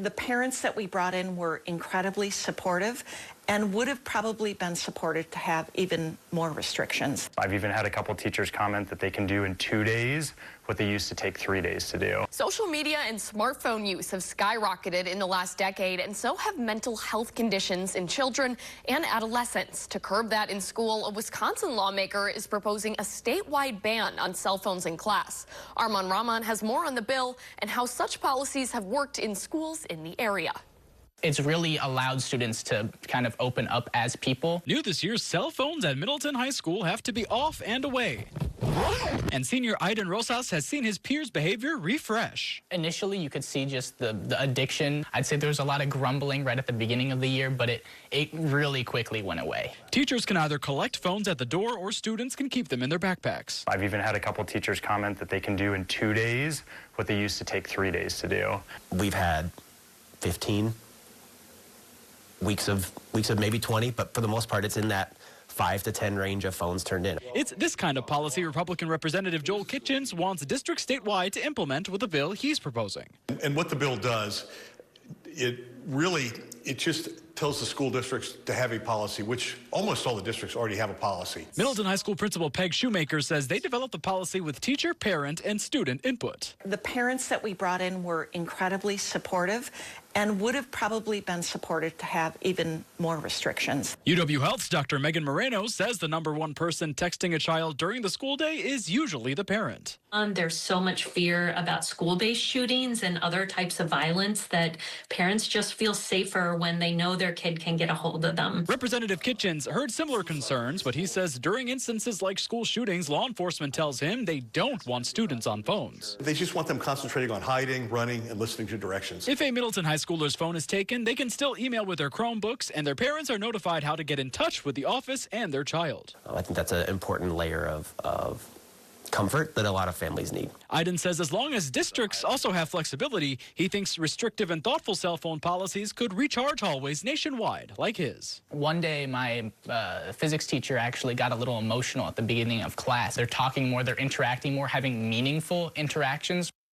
The parents that we brought in were incredibly supportive and would have probably been supported to have even more restrictions. I've even had a couple teachers comment that they can do in 2 days what they used to take 3 days to do. Social media and smartphone use have skyrocketed in the last decade, and so have mental health conditions in children and adolescents. To curb that in school, a Wisconsin lawmaker is proposing a statewide ban on cell phones in class. Arman Rahman has more on the bill and how such policies have worked in schools in the area. It's really allowed students to kind of open up as people. New this year, cell phones at Middleton High School have to be off and away. And senior Aiden Rosas has seen his peers' behavior refresh. Initially, you could see just the addiction. I'd say there was a lot of grumbling right at the beginning of the year, but it really quickly went away. Teachers can either collect phones at the door or students can keep them in their backpacks. I've even had a couple teachers comment that they can do in 2 days what they used to take 3 days to do. We've had 15 weeks of maybe 20, but for the most part, it's in that 5 to 10 range of phones turned in. It's this kind of policy Republican Representative Joel Kitchens wants districts statewide to implement with the bill he's proposing. And what the bill does, it just tells the school districts to have a policy, which almost all the districts already have a policy. Middleton High School Principal Peg Shoemaker says they developed the policy with teacher, parent, and student input. The parents that we brought in were incredibly supportive and would have probably been supported to have even more restrictions. UW Health's Dr. Megan Moreno says the #1 person texting a child during the school day is usually the parent. There's so much fear about school-based shootings and other types of violence that parents just feel safer when they know their kid can get a hold of them. Representative Kitchens heard similar concerns, but he says during instances like school shootings, law enforcement tells him they don't want students on phones. They just want them concentrating on hiding, running, and listening to directions. If a Middleton High schooler's phone is taken, they can still email with their Chromebooks, and their parents are notified how to get in touch with the office and their child. I think that's an important layer of comfort that a lot of families need. Iden says as long as districts also have flexibility, he thinks restrictive and thoughtful cell phone policies could recharge hallways nationwide like his. One day, my physics teacher actually got a little emotional at the beginning of class. They're talking more, they're interacting more, having meaningful interactions.